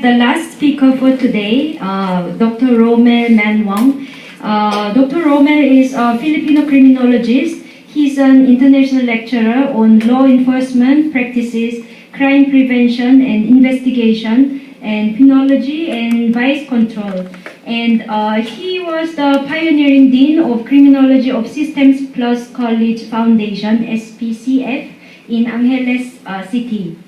the last speaker for today, Dr. Rommel Manwong. Dr. Rommel is a Filipino criminologist. He's an international lecturer on law enforcement practices, crime prevention and investigation, and penology and vice control. And he was the pioneering dean of criminology of Systems Plus College Foundation, SPCF, in Angeles City.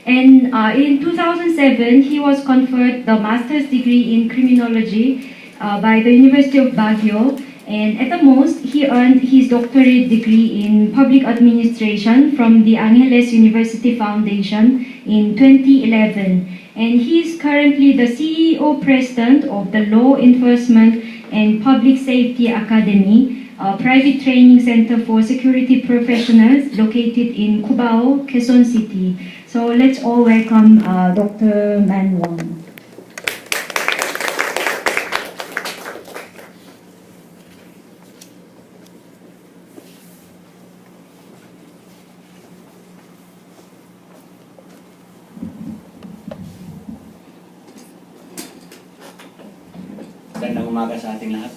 And in 2007, he was conferred the master's degree in criminology by the University of Baguio. And at the most, he earned his doctorate degree in public administration from the Angeles University Foundation in 2011. And he is currently the CEO President of the Law Enforcement and Public Safety Academy, a private training center for security professionals located in Cubao, Quezon City. So let's all welcome Dr. Manwong. Magandang umaga sa ating lahat.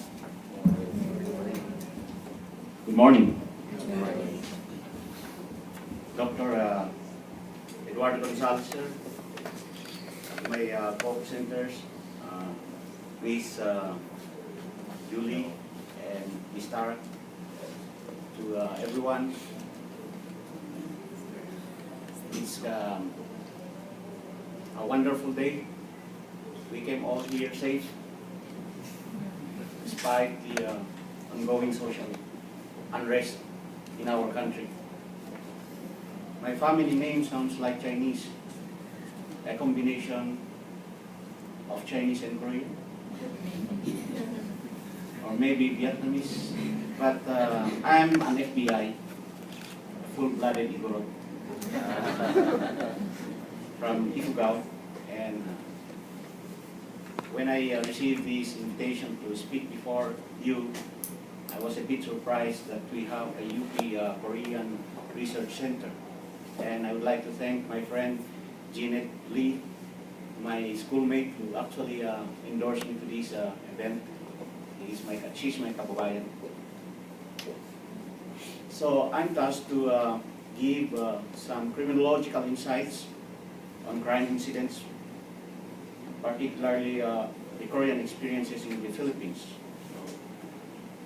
Good morning. Dr. Eduardo Gonzalez, sir, my co-presenters, Miss Julie and Miss Tara, to everyone. It's a wonderful day. We came all here safe, despite the ongoing social unrest in our country. My family name sounds like Chinese, a combination of Chinese and Korean, or maybe Vietnamese, but I'm an FBI, full-blooded Igorot, from Ifugao, and when I received this invitation to speak before you, I was a bit surprised that we have a UP Korean Research Center. And I would like to thank my friend Jeanette Lee, my schoolmate, who actually endorsed me to this event. She's my kababayan. So I'm tasked to give some criminological insights on crime incidents, particularly the Korean experiences in the Philippines.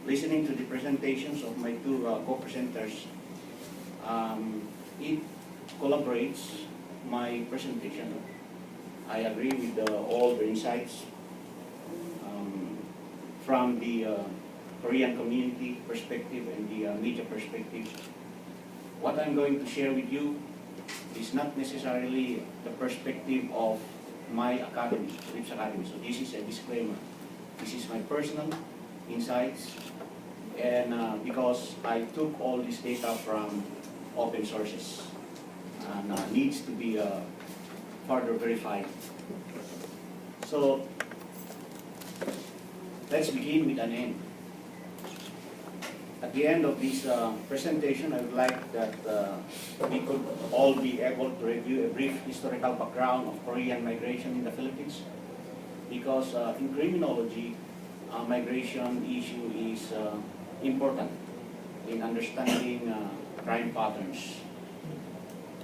Listening to the presentations of my two co-presenters, it collaborates my presentation. I agree with all the insights from the Korean community perspective and the media perspective. What I'm going to share with you is not necessarily the perspective of my academy, Phillips Academy. So this is a disclaimer. This is my personal insights, and because I took all this data from open sources and needs to be further verified. So let's begin with an end. At the end of this presentation, I would like that we could all be able to review a brief historical background of Korean migration in the Philippines, because in criminology, migration issue is important in understanding crime patterns,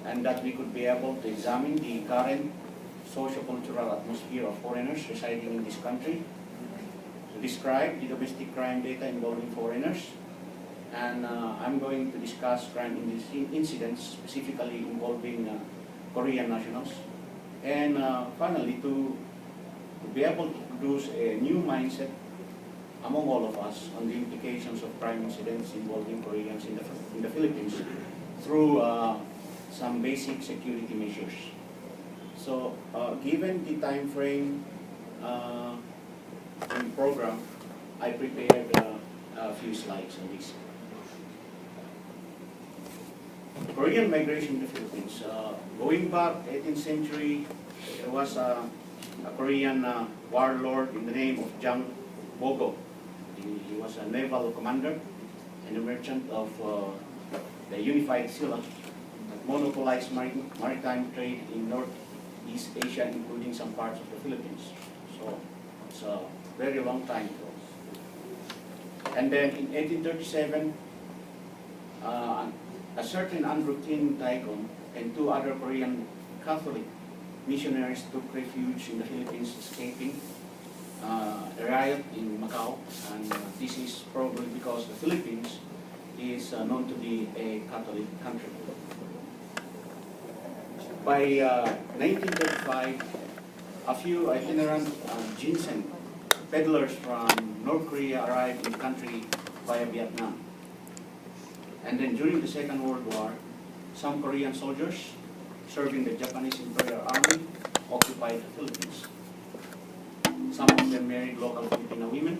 and that we could be able to examine the current socio-cultural atmosphere of foreigners residing in this country, to describe the domestic crime data involving foreigners, and I'm going to discuss crime incidents specifically involving Korean nationals, and finally to be able to produce a new mindset among all of us on the implications of crime incidents involving Koreans in the Philippines through some basic security measures. So given the time frame in the program, I prepared a few slides on this. Korean migration in the Philippines. Going back 18th century, there was a Korean warlord in the name of Jang Bogo. He was a naval commander and a merchant of the Unified Silla that monopolized maritime trade in East Asia, including some parts of the Philippines. So it's a very long time ago. And then in 1837, a certain Andrew King Taigon and two other Korean Catholic missionaries took refuge in the Philippines, escaping a riot in Macau. And this is probably because the Philippines is known to be a Catholic country. By 1935, a few itinerant ginseng peddlers from North Korea arrived in the country via Vietnam. And then during the Second World War, some Korean soldiers serving the Japanese Imperial Army occupied the Philippines. Some of them married local Filipino women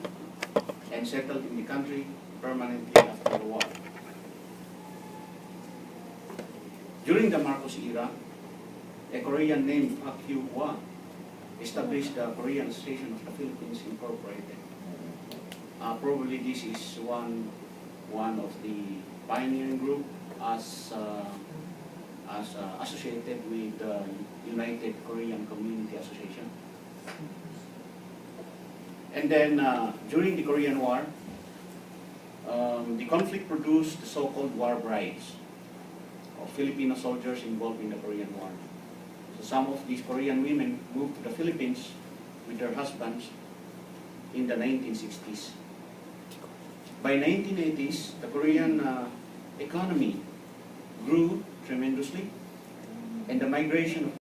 and settled in the country permanently after the war. During the Marcos era, a Korean named Pak Hugh-hwa established the Korean Association of the Philippines Incorporated. Probably this is one of the pioneering group as associated with the United Korean Community Association. And then during the Korean War, the conflict produced the so-called war brides of Filipino soldiers involved in the Korean War. So some of these Korean women moved to the Philippines with their husbands in the 1960s. By 1980s, the Korean economy grew tremendously, and the migration of